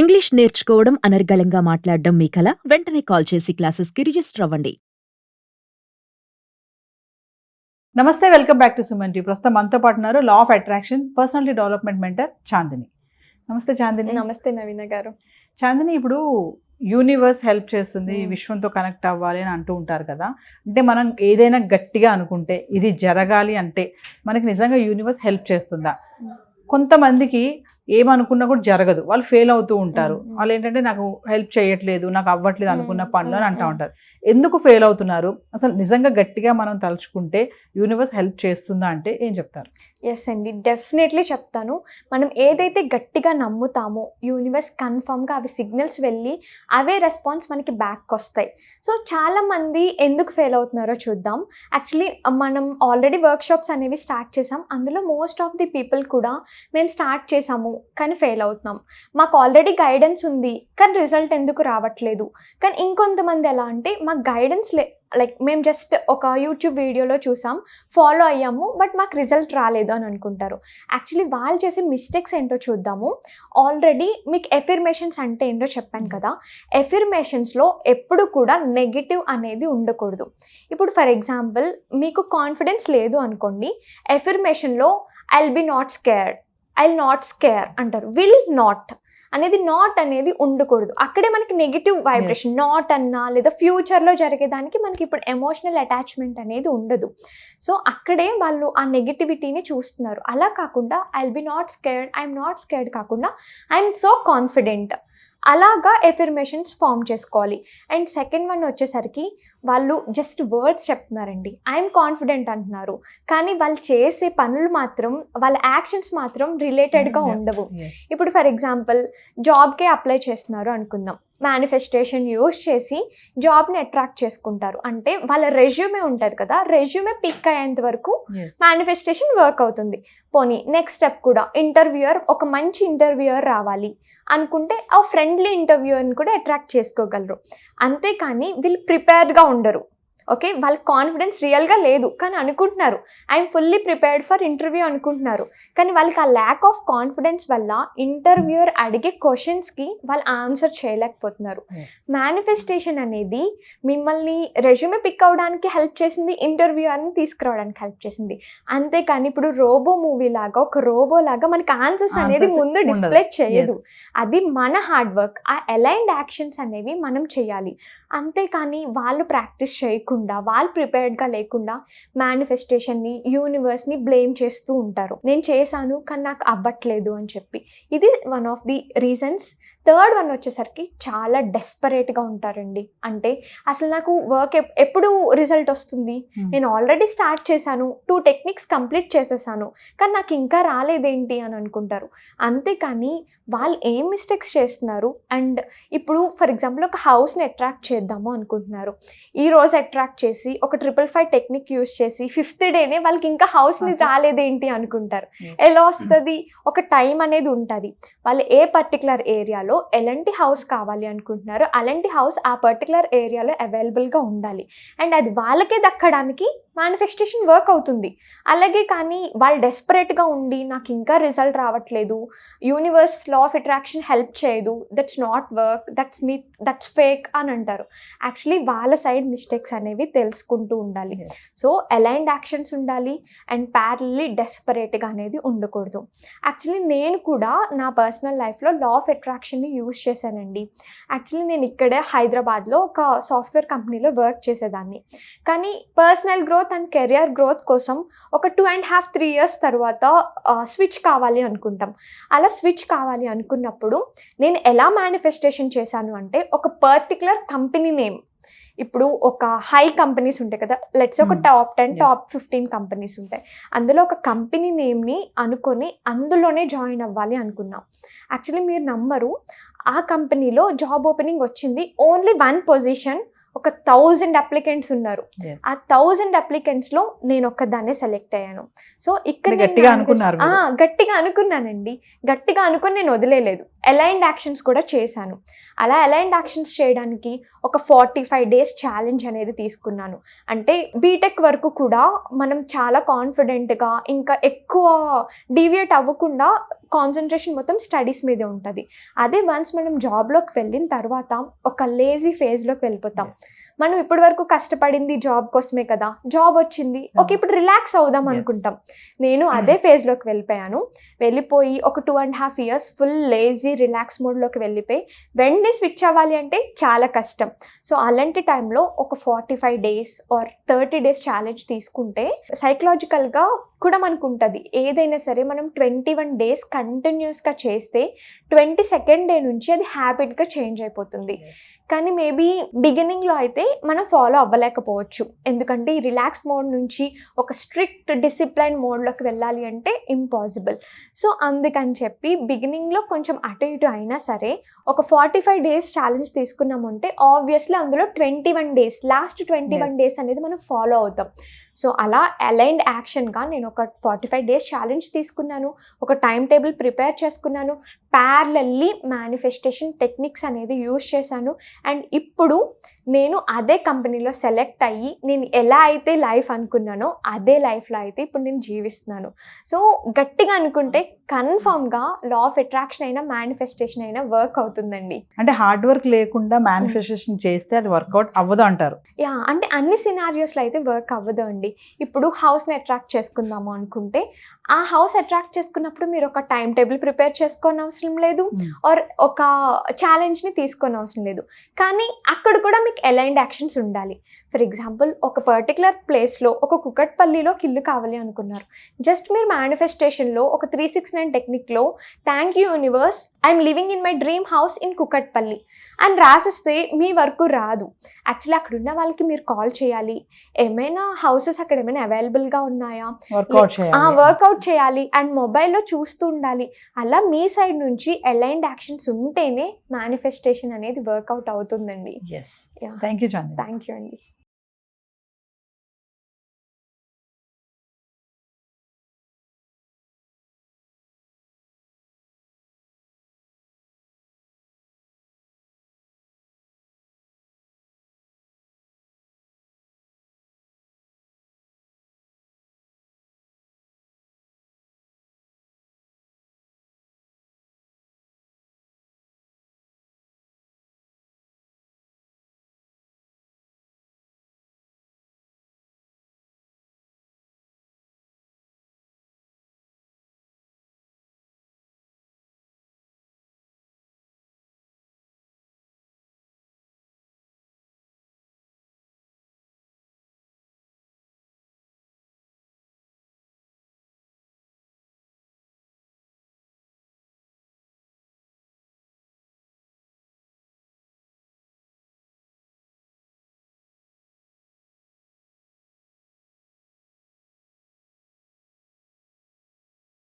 English నేర్చుకోవడం అనర్గళంగా మాట్లాడడం మీ కల? వెంటనే కాల్ చేసి క్లాసెస్‌కి రిజిస్టర్ అవ్వండి. నమస్తే, welcome back to Suman T. ప్రస్తుతం మనతో పాటు ఉన్నారు law of attraction personality development mentor Chandini. నమస్తే చాందిని. నమస్తే నవీన గారు. చాందిని, ఇప్పుడు యూనివర్స్ హెల్ప్ చేస్తుంది, మ్మ్. విశ్వంతో కనెక్ట్ అవ్వాలి అని అంటూ ఉంటారు కదా. అంటే మనం ఏదైనా గట్టిగా అనుకుంటే ఇది జరగాలి అంటే మనకి నిజంగా యూనివర్స్ హెల్ప్ చేస్తుందా? కొంతమందికి ఏమనుకున్నా కూడా జరగదు, వాళ్ళు ఫెయిల్ అవుతూ ఉంటారు. వాళ్ళు ఏంటంటే నాకు హెల్ప్ చేయట్లేదు, నాకు అవ్వట్లేదు అనుకున్న పనులు అని అంటూ ఉంటారు. ఎందుకు ఫెయిల్ అవుతున్నారు? అసలు నిజంగా గట్టిగా మనం తలుచుకుంటే యూనివర్స్ హెల్ప్ చేస్తుందా అంటే ఏం చెప్తారు? ఎస్ అండి, డెఫినెట్లీ చెప్తాను. మనం ఏదైతే గట్టిగా నమ్ముతామో యూనివర్స్ కన్ఫర్మ్గా అవి సిగ్నల్స్ వెళ్ళి అవే రెస్పాన్స్ మనకి బ్యాక్ వస్తాయి. సో చాలామంది ఎందుకు ఫెయిల్ అవుతున్నారో చూద్దాం. యాక్చువల్లీ మనం ఆల్రెడీ వర్క్షాప్స్ అనేవి స్టార్ట్ చేసాం. అందులో మోస్ట్ ఆఫ్ ది పీపుల్ కూడా మేము స్టార్ట్ చేసాము కానీ ఫెయిల్ అవుతున్నాం, మాకు ఆల్రెడీ గైడెన్స్ ఉంది కానీ రిజల్ట్ ఎందుకు రావట్లేదు. కానీ ఇంకొంతమంది ఎలా అంటే మాకు గైడెన్స్ లైక్ మేము జస్ట్ ఒక యూట్యూబ్ వీడియోలో చూసాం, ఫాలో అయ్యాము, బట్ మాకు రిజల్ట్ రాలేదు అని అనుకుంటారు. యాక్చువల్లీ వాళ్ళు చేసే మిస్టేక్స్ ఏంటో చూద్దాము. ఆల్రెడీ మీకు ఎఫర్మేషన్స్ అంటే ఏంటో చెప్పాను కదా. ఎఫర్మేషన్స్లో ఎప్పుడు కూడా నెగిటివ్ అనేది ఉండకూడదు. ఇప్పుడు ఫర్ ఎగ్జాంపుల్ మీకు కాన్ఫిడెన్స్ లేదు అనుకోండి, ఎఫర్మేషన్లో I'll be not scared, I'll not scare అంటారు. విల్ నాట్ అనేది నాట్ అనేది ఉండకూడదు. అక్కడే మనకి నెగిటివ్ వైబ్రేషన్. నాట్ అన్నా లేదా ఫ్యూచర్లో జరిగేదానికి మనకి ఇప్పుడు ఎమోషనల్ అటాచ్మెంట్ అనేది ఉండదు. సో అక్కడే వాళ్ళు ఆ నెగిటివిటీని చూస్తున్నారు. అలా కాకుండా I'll be not scared, I'm not scared కాకుండా ఐఎమ్ సో కాన్ఫిడెంట్, అలాగా ఎఫర్మేషన్స్ ఫామ్ చేసుకోవాలి. అండ్ సెకండ్ వన్ వచ్చేసరికి వాళ్ళు జస్ట్ వర్డ్స్ చెప్తున్నారండి, ఐఎమ్ కాన్ఫిడెంట్ అంటున్నారు, కానీ వాళ్ళు చేసే పనులు మాత్రం, వాళ్ళ యాక్షన్స్ మాత్రం రిలేటెడ్గా ఉండవు. ఇప్పుడు ఫర్ ఎగ్జాంపుల్ జాబ్కే అప్లై చేస్తున్నారు అనుకుందాం. మేనిఫెస్టేషన్ యూస్ చేసి జాబ్ని అట్రాక్ట్ చేసుకుంటారు. అంటే వాళ్ళ రెజ్యూమే ఉంటుంది కదా, రెజ్యూమే పిక్ అయ్యేంత వరకు మేనిఫెస్టేషన్ వర్క్ అవుతుంది. పోనీ నెక్స్ట్ స్టెప్ కూడా ఇంటర్వ్యూయర్, ఒక మంచి ఇంటర్వ్యూయర్ రావాలి అనుకుంటే ఆ ఫ్రెండ్లీ ఇంటర్వ్యూయర్ని కూడా అట్రాక్ట్ చేసుకోగలరు. అంతేకాని వీళ్ళు ప్రిపేర్డ్గా ఉండరు. ఓకే, వాళ్ళ కాన్ఫిడెన్స్ రియల్గా లేదు కానీ అనుకుంటున్నారు I'm fully prepared for interview అనుకుంటున్నారు. కానీ వాళ్ళకి ఆ ల్యాక్ ఆఫ్ కాన్ఫిడెన్స్ వల్ల ఇంటర్వ్యూయర్ అడిగే క్వశ్చన్స్కి వాళ్ళు ఆన్సర్ చేయలేకపోతున్నారు. మేనిఫెస్టేషన్ అనేది మిమ్మల్ని రెజ్యూమే పిక్ అవ్వడానికి హెల్ప్ చేసింది, ఇంటర్వ్యూయర్ని తీసుకురావడానికి హెల్ప్ చేసింది. అంతేకాని ఇప్పుడు రోబో మూవీ లాగా, ఒక రోబో లాగా మనకి ఆన్సర్స్ అనేది ముందు డిస్ప్లే చేయదు. అది మన హార్డ్ వర్క్, ఆ అలైన్డ్ యాక్షన్స్ అనేవి మనం చేయాలి. అంతేకాని వాళ్ళు ప్రాక్టీస్ చేయకుండా, వాళ్ళు ప్రిపేర్డ్గా లేకుండా మేనిఫెస్టేషన్ని, యూనివర్స్ని బ్లేమ్ చేస్తూ ఉంటారు. నేను చేశాను కానీ నాకు అవ్వట్లేదు అని చెప్పి. ఇది one of the reasons. Third one వచ్చేసరికి చాలా డెస్పరేట్గా ఉంటారండి. అంటే అసలు నాకు వర్క్ ఎప్పుడు రిజల్ట్ వస్తుంది, నేను ఆల్రెడీ స్టార్ట్ చేశాను, 2 టెక్నిక్స్ కంప్లీట్ చేసేసాను కానీ నాకు ఇంకా రాలేదేంటి అని అనుకుంటారు. అంతేకాని వాళ్ళు ఏం మిస్టేక్స్ చేస్తున్నారు. అండ్ ఇప్పుడు ఫర్ ఎగ్జాంపుల్ ఒక హౌస్ని అట్రాక్ట్ చేద్దాము అనుకుంటున్నారు. ఈరోజు అట్రాక్ట్ చేసి ఒక 555 టెక్నిక్ యూస్ చేసి 5th డేనే వాళ్ళకి ఇంకా హౌస్ని రాలేదేంటి అనుకుంటారు. ఎలా వస్తుంది? ఒక టైం అనేది ఉంటుంది. వాళ్ళు ఏ పర్టికులర్ ఏరియాలో ఎలాంటి హౌస్ కావాలి అనుకుంటున్నారో అలాంటి హౌస్ ఆ పర్టికులర్ ఏరియాలో అవైలబుల్గా ఉండాలి. అండ్ అది వాళ్ళకే దక్కడానికి మేనిఫెస్టేషన్ వర్క్ అవుతుంది. అలాగే కానీ వాళ్ళు డెస్పరేట్గా ఉండి నాకు ఇంకా రిజల్ట్ రావట్లేదు, universe law of attraction help చేయదు, that's not work, that's me, that's fake అని అంటారు. యాక్చువల్లీ వాళ్ళ సైడ్ మిస్టేక్స్ అనేవి తెలుసుకుంటూ ఉండాలి. సో అలైన్డ్ యాక్షన్స్ ఉండాలి అండ్ ప్యారలీ డెస్పరేట్గా అనేది ఉండకూడదు. యాక్చువల్లీ నేను కూడా నా పర్సనల్ లైఫ్లో లా ఆఫ్ అట్రాక్షన్ని యూజ్ చేశానండి. యాక్చువల్లీ నేను ఇక్కడే హైదరాబాద్లో ఒక సాఫ్ట్వేర్ కంపెనీలో వర్క్ చేసేదాన్ని. కానీ personal growth and career growth కోసం ఒక 2.5-3 years తర్వాత స్విచ్ కావాలి అనుకుంటాం. అలా స్విచ్ కావాలి అనుకున్నప్పుడు నేను ఎలా మేనిఫెస్టేషన్ చేశాను అంటే, ఒక పర్టికులర్ కంపెనీ నేమ్, ఇప్పుడు ఒక హై కంపెనీస్ ఉంటాయి కదా, లెట్స్ ఒక టాప్ 10 టాప్ 15 కంపెనీస్ ఉంటాయి. అందులో ఒక కంపెనీ నేమ్ని అనుకొని అందులోనే జాయిన్ అవ్వాలి అనుకున్నాం. యాక్చువల్లీ మీరు నమ్మరు, ఆ కంపెనీలో జాబ్ ఓపెనింగ్ వచ్చింది, ఓన్లీ 1 పొజిషన్, ఒక 1000 అప్లికెంట్స్ ఉన్నారు. ఆ 1000 అప్లికెంట్స్లో నేను ఒక్కదాన్నే సెలెక్ట్ అయ్యాను. సో ఇక్కడ గట్టిగా అనుకున్నానండి. గట్టిగా అనుకుని నేను వదిలేయలేదు. అలైన్డ్ యాక్షన్స్ కూడా చేశాను. అలా అలైన్డ్ యాక్షన్స్ చేయడానికి ఒక 45 days ఛాలెంజ్ అనేది తీసుకున్నాను. అంటే బీటెక్ వరకు కూడా మనం చాలా కాన్ఫిడెంట్గా ఇంకా ఎక్కువ డీవియేట్ అవ్వకుండా కాన్సన్ట్రేషన్ మొత్తం స్టడీస్ మీదే ఉంటుంది. అదే వన్స్ మనం జాబ్లోకి వెళ్ళిన తర్వాత ఒక లేజీ ఫేజ్లోకి వెళ్ళిపోతాం. మనం ఇప్పటి వరకు కష్టపడింది జాబ్ కోసమే కదా, జాబ్ వచ్చింది, ఓకే ఇప్పుడు రిలాక్స్ అవుదాం అనుకుంటాం. నేను అదే ఫేజ్లోకి వెళ్ళిపోయి ఒక 2.5 years ఫుల్ లేజీ రిలాక్స్ మోడ్లోకి వెళ్ళిపోయి వెంటనే స్విచ్ అవ్వాలి అంటే చాలా కష్టం. సో అలాంటి టైంలో ఒక 45 days or 30 days ఛాలెంజ్ తీసుకుంటే సైకలాజికల్గా కూడా మనకు ఉంటుంది. ఏదైనా సరే మనం 21 days కంటిన్యూస్గా చేస్తే 22nd day నుంచి అది హ్యాబిట్గా చేంజ్ అయిపోతుంది. కానీ మేబీ బిగినింగ్లో అయితే మనం ఫాలో అవ్వలేకపోవచ్చు. ఎందుకంటే ఈ రిలాక్స్ మోడ్ నుంచి ఒక స్ట్రిక్ట్ డిసిప్లైన్ మోడ్లోకి వెళ్ళాలి అంటే ఇంపాసిబుల్. సో అందుకని చెప్పి బిగినింగ్లో కొంచెం అటు ఇటు అయినా సరే ఒక 45 days ఛాలెంజ్ తీసుకున్నామంటే ఆబ్వియస్లీ అందులో 21 days లాస్ట్ 21 days అనేది మనం ఫాలో అవుతాం. సో అలా అలైన్డ్ యాక్షన్గా నేను ఒక 45 days ఛాలెంజ్ తీసుకున్నాను, ఒక టైం టేబుల్ ప్రిపేర్ చేసుకున్నాను, ప్యారలల్లీ మేనిఫెస్టేషన్ టెక్నిక్స్ అనేది యూజ్ చేశాను. అండ్ ఇప్పుడు నేను అదే కంపెనీలో సెలెక్ట్ అయ్యి నేను ఎలా అయితే లైఫ్ అనుకున్నానో అదే లైఫ్లో అయితే ఇప్పుడు నేను జీవిస్తున్నాను. సో గట్టిగా అనుకుంటే కన్ఫర్మ్గా లా ఆఫ్ అట్రాక్షన్ అయినా మేనిఫెస్టేషన్ అయినా వర్క్ అవుతుందండి. అంటే హార్డ్ వర్క్ లేకుండా మేనిఫెస్టేషన్ చేస్తే అది వర్కౌట్ అవ్వదు అంటారు. యా, అంటే అన్ని సినారియోస్లో అయితే వర్క్ అవ్వదు అండి. ఇప్పుడు హౌస్ని అట్రాక్ట్ చేసుకుందాము అనుకుంటే ఆ హౌస్ అట్రాక్ట్ చేసుకున్నప్పుడు మీరు ఒక టైం టేబుల్ ప్రిపేర్ చేసుకోని అవసరం లేదు, ఆర్ ఒక ఛాలెంజ్ని తీసుకొని అవసరం లేదు. కానీ అక్కడ కూడా మీకు అలైన్డ్ యాక్షన్స్ ఉండాలి. ఫర్ ఎగ్జాంపుల్ ఒక పర్టికులర్ ప్లేస్లో ఒక కుకట్పల్లిలో ఇల్లు కావాలి అనుకున్నారు. జస్ట్ మీరు మేనిఫెస్టేషన్లో ఒక 369 టెక్నిక్లో thank you universe, I'm living in my dream house in Kukatpally అని రాసిస్తే మీ వరకు రాదు. యాక్చువల్లీ అక్కడ ఉన్న వాళ్ళకి మీరు కాల్ చేయాలి, ఏమైనా హౌసెస్ అక్కడ ఏమైనా అవైలబుల్గా ఉన్నాయా, వర్కౌట్ చేయాలి అండ్ మొబైల్లో చూస్తూ ఉండాలి. అలా మీ సైడ్ నుంచి అలైన్డ్ యాక్షన్స్ ఉంటేనే మేనిఫెస్టేషన్ అనేది వర్కౌట్ అవుతుందండి. థ్యాంక్ యూ అండి.